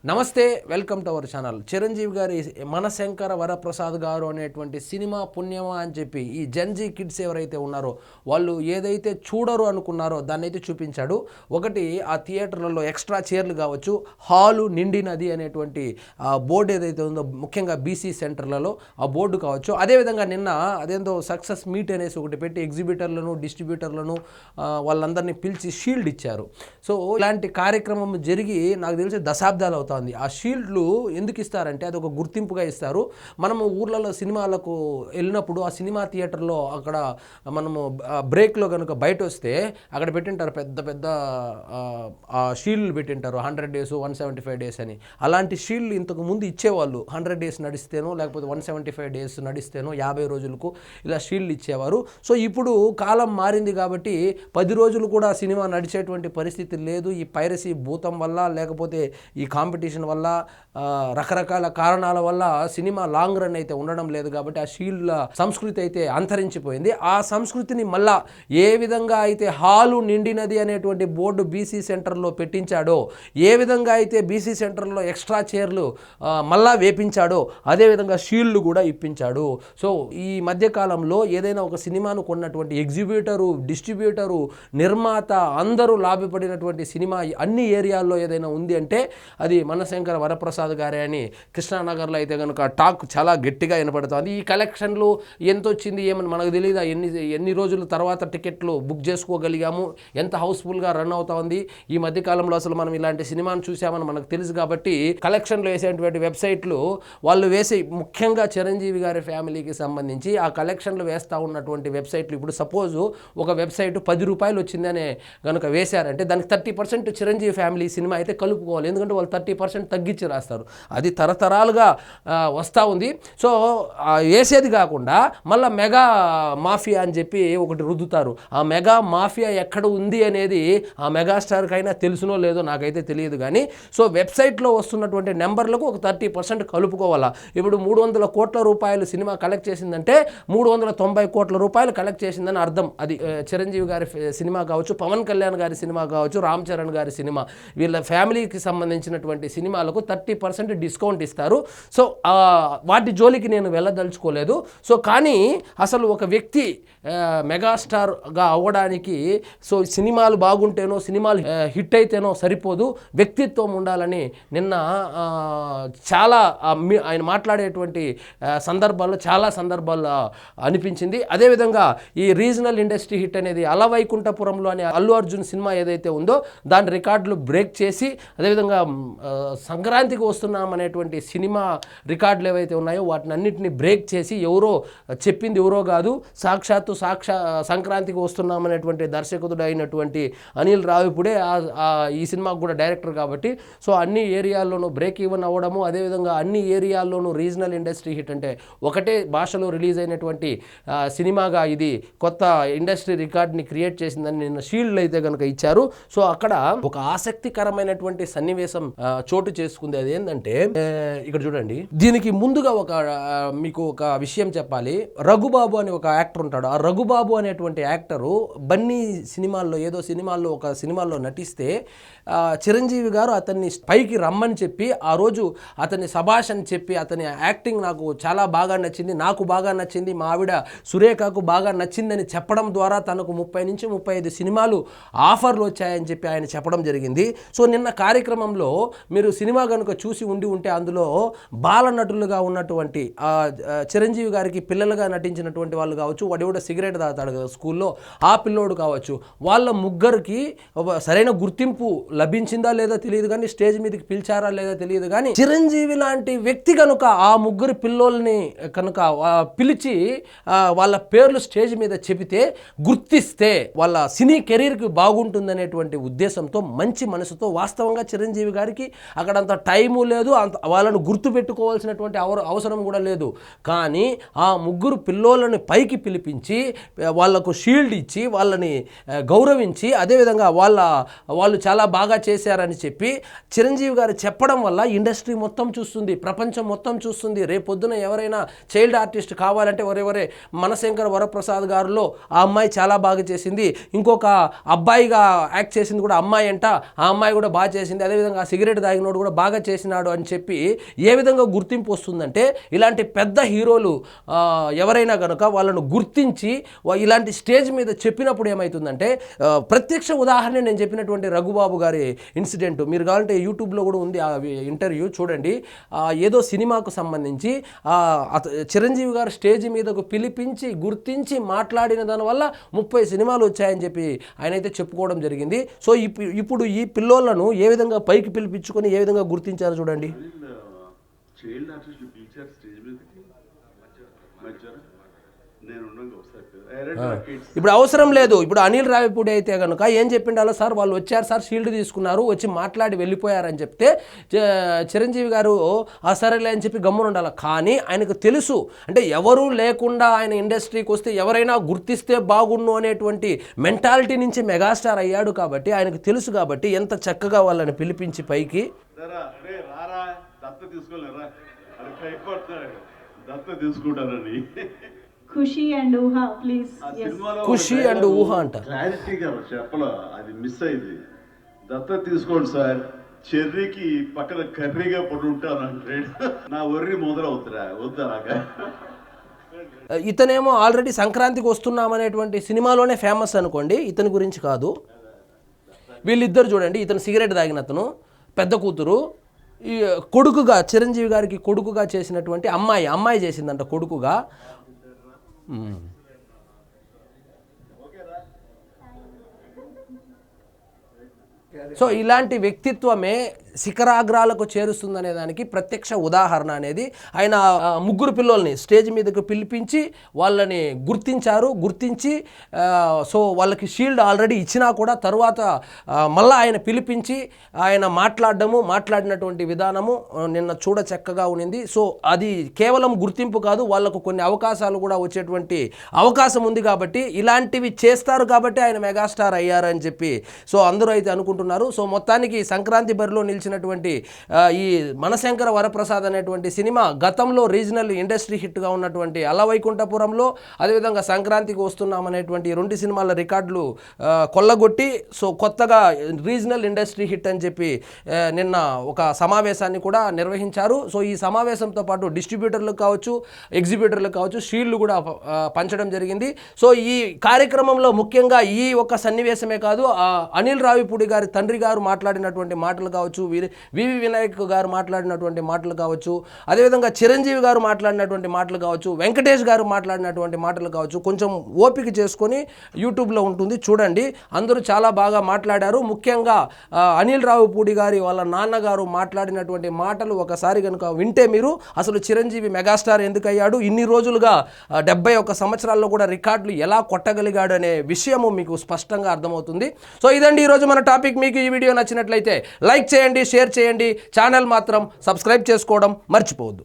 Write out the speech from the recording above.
నమస్తే, welcome to our channel. Chiranjeevi గారి మనశంకర వరప్రసాద్ గారు అనేటువంటి సినిమా పుణ్యమా అని చెప్పి ఈ జెన్జీ కిడ్స్ ఎవరైతే ఉన్నారో వాళ్ళు ఏదైతే చూడరు అనుకున్నారో దాన్ని అయితే చూపించాడు. ఒకటి ఆ థియేటర్లలో ఎక్స్ట్రా చైర్లు కావచ్చు, హాలు నిండినది అనేటువంటి బోర్డు ఏదైతే ఉందో ముఖ్యంగా బీసీ సెంటర్లలో ఆ బోర్డు కావచ్చు. అదేవిధంగా నిన్న అదేందో సక్సెస్ మీట్ అనేసి ఒకటి పెట్టి ఎగ్జిబిటర్లను డిస్ట్రిబ్యూటర్లను వాళ్ళందరినీ పిలిచి షీల్డ్ ఇచ్చారు. సో ఇలాంటి కార్యక్రమం జరిగి నాకు తెలిసి దశాబ్దాలు అవుతుంది. ఆ షీల్డ్లు ఎందుకు ఇస్తారంటే అది ఒక గుర్తింపుగా ఇస్తారు. మనము ఊర్లలో సినిమాలకు వెళ్ళినప్పుడు ఆ సినిమా థియేటర్లో అక్కడ మనము బ్రేక్లో కనుక బయట వస్తే అక్కడ పెట్టింటారు పెద్ద పెద్ద షీల్డ్లు పెట్టింటారు 100 days 175 days అని. అలాంటి షీల్డ్లు ఇంతకు ముందు ఇచ్చేవాళ్ళు. 100 days నడిస్తేనో లేకపోతే 175 days నడిస్తేనో 50 రోజులకు ఇలా షీల్డ్లు ఇచ్చేవారు. సో ఇప్పుడు కాలం మారింది కాబట్టి 10 రోజులు కూడా సినిమా నడిచేటువంటి పరిస్థితి లేదు. ఈ పైరసీ భూతం వల్ల లేకపోతే ఈ కాంపిటీషన్ వల్ల రకరకాల కారణాల వల్ల సినిమా లాంగ్ రన్ అయితే ఉండడం లేదు. కాబట్టి ఆ షీల్డ్ల సంస్కృతి అయితే అంతరించిపోయింది. ఆ సంస్కృతిని మళ్ళా ఏ విధంగా అయితే హాలు నిండినది అనేటువంటి బోర్డు బీసీ సెంటర్లో పెట్టించాడో, ఏ విధంగా అయితే బీసీ సెంటర్లో ఎక్స్ట్రా చైర్లు మళ్ళా వేపించాడో అదేవిధంగా షీల్డ్లు కూడా ఇప్పించాడు. సో ఈ మధ్యకాలంలో ఏదైనా ఒక సినిమాను కొన్నటువంటి ఎగ్జిబ్యూటరు, డిస్ట్రిబ్యూటరు, నిర్మాత అందరూ లాభపడినటువంటి సినిమా అన్ని ఏరియాల్లో ఏదైనా ఉంది అంటే అది మనశంకర వరప్రసాద్ గారే అని కృష్ణానగర్లో అయితే కనుక టాక్ చాలా గట్టిగా వినపడుతుంది. ఈ కలెక్షన్లు ఎంత వచ్చింది ఏమని మనకు తెలియదు. ఎన్ని రోజుల తర్వాత టికెట్లు బుక్ చేసుకోగలిగాము, ఎంత హౌస్ఫుల్గా రన్ అవుతా ఉంది. ఈ మధ్యకాలంలో అసలు మనం ఇలాంటి సినిమాను చూసామని మనకు తెలుసు. కాబట్టి కలెక్షన్లు వేసేటువంటి వెబ్సైట్లు వాళ్ళు వేసే ముఖ్యంగా చిరంజీవి గారి ఫ్యామిలీకి సంబంధించి ఆ కలెక్షన్లు వేస్తూ ఉన్నటువంటి వెబ్సైట్లు ఇప్పుడు సపోజు ఒక వెబ్సైట్ 10 రూపాయలు వచ్చిందనే కనుక వేశారంటే దానికి 30% చిరంజీవి ఫ్యామిలీ సినిమా అయితే కలుపుకోవాలి. ఎందుకంటే వాళ్ళు 30% తగ్గించి రాస్తారు. అది తరతరాలుగా వస్తూ ఉంది. సో వేసేది కాకుండా మళ్ళీ మెగా మాఫియా అని చెప్పి ఒకటి రుద్దుతారు. ఆ మెగా మాఫియా ఎక్కడ ఉంది అనేది ఆ మెగాస్టార్కి అయినా తెలుసునో లేదో నాకైతే తెలియదు. కానీ సో వెబ్సైట్లో వస్తున్నటువంటి నెంబర్లకు ఒక 30% కలుపుకోవాలా. ఇప్పుడు 300 కోట్ల రూపాయలు సినిమా కలెక్ట్ చేసిందంటే 390 కోట్ల రూపాయలు కలెక్ట్ చేసిందని అర్థం. అది చిరంజీవి గారి సినిమా కావచ్చు, పవన్ కళ్యాణ్ గారి సినిమా కావచ్చు, రామ్ చరణ్ గారి సినిమా, వీళ్ళ ఫ్యామిలీకి సంబంధించినటువంటి సినిమాలకు 30% డిస్కౌంట్ ఇస్తారు. సో వాటి జోలికి నేను వెళ్ళదలుచుకోలేదు. సో కానీ అసలు ఒక వ్యక్తి మెగాస్టార్గా అవ్వడానికి సో సినిమాలు బాగుంటేనో, సినిమాలు హిట్ అయితేనో సరిపోదు, వ్యక్తిత్వం ఉండాలని నిన్న చాలా ఆయన మాట్లాడేటువంటి సందర్భాల్లో చాలా సందర్భాల్లో అనిపించింది. అదేవిధంగా ఈ రీజనల్ ఇండస్ట్రీ హిట్ అనేది అలవైకుంఠపురంలో అనే అల్లు అర్జున్ సినిమా ఏదైతే ఉందో దాని రికార్డులు బ్రేక్ చేసి, అదేవిధంగా సంక్రాంతికి వస్తున్నాం అనేటువంటి సినిమా రికార్డులు ఏవైతే ఉన్నాయో వాటిని అన్నింటినీ బ్రేక్ చేసి ఎవరో చెప్పింది ఎవరో కాదు, సాక్షాత్తు సంక్రాంతికి వస్తున్నాం అనేటువంటి దర్శకుడు అయినటువంటి అనిల్ రావిపూడే ఈ సినిమాకు కూడా డైరెక్టర్ కాబట్టి సో అన్ని ఏరియాల్లోనూ బ్రేక్ ఈవెన్ అవ్వడము, అదేవిధంగా అన్ని ఏరియాల్లోనూ రీజనల్ ఇండస్ట్రీ హిట్ అంటే ఒకటే భాషలో రిలీజ్ అయినటువంటి సినిమాగా ఇది కొత్త ఇండస్ట్రీ రికార్డ్ని క్రియేట్ చేసిందని నిన్న షీల్డ్ అయితే కనుక ఇచ్చారు. సో అక్కడ ఒక ఆసక్తికరమైనటువంటి సన్నివేశం చోటు చేసుకుంది. అది ఏంటంటే ఇక్కడ చూడండి, దీనికి ముందుగా మీకు ఒక విషయం చెప్పాలి. రఘుబాబు అని ఒక యాక్టర్ ఉంటాడు. ఆ రఘుబాబు అనేటువంటి యాక్టరు బన్నీ సినిమాల్లో ఏదో సినిమాల్లో ఒక సినిమాల్లో నటిస్తే చిరంజీవి గారు అతన్ని పైకి రమ్మని చెప్పి ఆ రోజు అతన్ని సభాష్ అని చెప్పి అతని యాక్టింగ్ నాకు చాలా బాగా నచ్చింది, నాకు బాగా నచ్చింది, మా ఆవిడ సురేఖకు బాగా నచ్చిందని చెప్పడం ద్వారా తనకు 30 నుంచి 35 సినిమాలు ఆఫర్లు వచ్చాయని చెప్పి ఆయన చెప్పడం జరిగింది. సో నిన్న కార్యక్రమంలో మీరు సినిమా కనుక చూసి ఉంటే అందులో బాల నటులుగా ఉన్నటువంటి చిరంజీవి గారికి పిల్లలుగా నటించినటువంటి వాళ్ళు కావచ్చు, వాడు కూడా సిగరెట్ తాగుతాడు కదా స్కూల్లో, ఆ పిల్లోడు కావచ్చు, వాళ్ళ ముగ్గురికి సరైన గుర్తింపు లభించిందా లేదా తెలియదు, కానీ స్టేజ్ మీదకి పిలిచారా లేదా తెలియదు. కానీ చిరంజీవి లాంటి వ్యక్తి కనుక ఆ ముగ్గురు పిల్లోల్ని కనుక పిలిచి వాళ్ళ పేర్లు స్టేజ్ మీద చెబితే, గుర్తిస్తే వాళ్ళ సినీ కెరీర్కి బాగుంటుందనేటువంటి ఉద్దేశంతో, మంచి మనసుతో, వాస్తవంగా చిరంజీవి గారికి అక్కడంత టైము లేదు, వాళ్ళను గుర్తు పెట్టుకోవాల్సినటువంటి అవసరం కూడా లేదు. కానీ ఆ ముగ్గురు పిల్లోళ్ళని పైకి పిలిపించి వాళ్లకు షీల్డ్ ఇచ్చి వాళ్ళని గౌరవించి, అదేవిధంగా వాళ్ళు చాలా బాగా చేశారని చెప్పి చిరంజీవి గారు చెప్పడం వల్ల ఇండస్ట్రీ మొత్తం చూస్తుంది, ప్రపంచం మొత్తం చూస్తుంది. రేపొద్దున ఎవరైనా చైల్డ్ ఆర్టిస్ట్ కావాలంటే ఒరే మనశంకర వరప్రసాద్ గారిలో ఆ అమ్మాయి చాలా బాగా చేసింది, ఇంకొక అబ్బాయిగా యాక్ట్ చేసింది కూడా అమ్మాయి అంట, ఆ అమ్మాయి కూడా బాగా చేసింది, అదేవిధంగా సిగరెట్ తాగినోడు కూడా బాగా చేసినాడు అని చెప్పి ఏ విధంగా గుర్తింపు వస్తుందంటే, ఇలాంటి పెద్ద హీరోలు ఎవరైనా కనుక వాళ్ళను గుర్తించి ఇలాంటి స్టేజ్ మీద చెప్పినప్పుడు ఏమవుతుందంటే, ప్రత్యక్ష ఉదాహరణ నేను చెప్పినటువంటి రఘుబాబు గారి ఇన్సిడెంట్ మీరు కావాలంటే యూట్యూబ్లో కూడా ఉంది ఆ ఇంటర్వ్యూ చూడండి. ఏదో సినిమాకు సంబంధించి చిరంజీవి గారు స్టేజ్ మీదకు పిలిపించి గుర్తించి మాట్లాడిన దానివల్ల 30 సినిమాలు వచ్చాయని చెప్పి ఆయన అయితే చెప్పుకోవడం జరిగింది. సో ఇప్పుడు ఈ పిల్లోళ్లను ఏ విధంగా పైకి పిలిపించుకొని ఏ విధంగా గుర్తించారో చూడండి. ఇప్పుడు అవసరం లేదు. ఇప్పుడు అనిల్ రావిపూడి అయితే కనుక ఏం చెప్పిండాలో, సార్ వాళ్ళు వచ్చారు సార్, షీల్డ్ తీసుకున్నారు, వచ్చి మాట్లాడి వెళ్ళిపోయారని చెప్తే చిరంజీవి గారు సరేలే అని చెప్పి గమ్మున ఉండాలి. కానీ ఆయనకు తెలుసు, అంటే ఎవరూ లేకుండా ఆయన ఇండస్ట్రీకి వస్తే ఎవరైనా గుర్తిస్తే బాగుండు అనేటువంటి మెంటాలిటీ నుంచి మెగాస్టార్ అయ్యాడు కాబట్టి ఆయనకు తెలుసు. కాబట్టి ఎంత చక్కగా వాళ్ళని పిలిపించి పైకి ఖుషి అండ్ ఊహా ప్లీజ్. ఖుషి అండ్ ఊహా అంట క్లారిటీగా చెప్పలో అది మిస్ అయింది. దత్త తీసుకోండి సార్, చెర్రీకి పక్కన కర్రీగా పడి ఉంటాను అంటే నా ఒర్రి మొదలవుతురా వద్దలాగా. ఇతనేమో ఆల్రెడీ సంక్రాంతికి వస్తున్నామనేటువంటి సినిమాలోనే ఫేమస్ అనుకోండి, ఇతని గురించి కాదు. వీళ్ళిద్దరు చూడండి, ఇతను సిగరెట్ తాగిన అతను, పెద్ద కూతురు, ఈ కొడుకుగా చిరంజీవి గారికి కొడుకుగా చేసినటువంటి అమ్మాయి చేసిందంట కొడుకుగా. సో ఇలాంటి వ్యక్తిత్వమే శిఖరాగ్రాలకు చేరుస్తుందనే దానికి ప్రత్యక్ష ఉదాహరణ అనేది ఆయన ముగ్గురు పిల్లల్ని స్టేజ్ మీదకు పిలిపించి వాళ్ళని గుర్తించి సో వాళ్ళకి షీల్డ్ ఆల్రెడీ ఇచ్చినా కూడా తర్వాత మళ్ళీ ఆయన పిలిపించి ఆయన మాట్లాడినటువంటి విధానము నిన్న చూడ చక్కగా ఉన్నింది. సో అది కేవలం గుర్తింపు కాదు, వాళ్ళకు కొన్ని అవకాశాలు కూడా వచ్చేటువంటి అవకాశం ఉంది. కాబట్టి ఇలాంటివి చేస్తారు కాబట్టి ఆయన మెగాస్టార్ అయ్యారని చెప్పి సో అందరూ అయితే అనుకుంటున్నారు. సో మొత్తానికి సంక్రాంతి బరిలో నిలిచినటువంటి ఈ మనశంకర వరప్రసాద్ అనేటువంటి సినిమా గతంలో రీజనల్ ఇండస్ట్రీ హిట్గా ఉన్నటువంటి అలవైకుంఠపురంలో, అదేవిధంగా సంక్రాంతికి వస్తున్నామనేటువంటి 2 సినిమాల రికార్డులు కొల్లగొట్టి సో కొత్తగా రీజనల్ ఇండస్ట్రీ హిట్ అని చెప్పి నిన్న ఒక సమావేశాన్ని కూడా నిర్వహించారు. సో ఈ సమావేశంతో పాటు డిస్ట్రిబ్యూటర్లకు కావచ్చు, ఎగ్జిబ్యూటర్లకు కావచ్చు షీల్డ్లు కూడా పంచడం జరిగింది. సో ఈ కార్యక్రమంలో ముఖ్యంగా ఈ ఒక సన్నివేశమే కాదు, అనిల్ రావిపూడి గారి తండ్రి గారు మాట్లాడినటువంటి మాటలు కావచ్చు, వివి వినాయక్ గారు మాట్లాడినటువంటి మాటలు కావచ్చు, అదేవిధంగా చిరంజీవి గారు మాట్లాడినటువంటి మాటలు కావచ్చు, వెంకటేష్ గారు మాట్లాడినటువంటి మాటలు కావచ్చు, కొంచెం ఓపిక చేసుకొని యూట్యూబ్లో ఉంటుంది చూడండి. అందరూ చాలా బాగా మాట్లాడారు. ముఖ్యంగా అనిల్ రావిపూడి గారి వాళ్ళ నాన్నగారు మాట్లాడినటువంటి మాటలు ఒకసారి కనుక వింటే మీరు అసలు చిరంజీవి మెగాస్టార్ ఎందుకు అయ్యాడు, ఇన్ని రోజులుగా 71 సంవత్సరాల్లో కూడా రికార్డులు ఎలా కొట్టగలిగాడు అనే విషయము మీకు స్పష్టంగా అర్థమవుతుంది. సో ఇదండి ఈరోజు మన టాపిక్. మీకు ఈ వీడియో నచ్చినట్లయితే లైక్ చేయండి, షేర్ చేయండి, ఛానల్ మాత్రం సబ్స్క్రైబ్ చేసుకోవడం మర్చిపోవద్దు.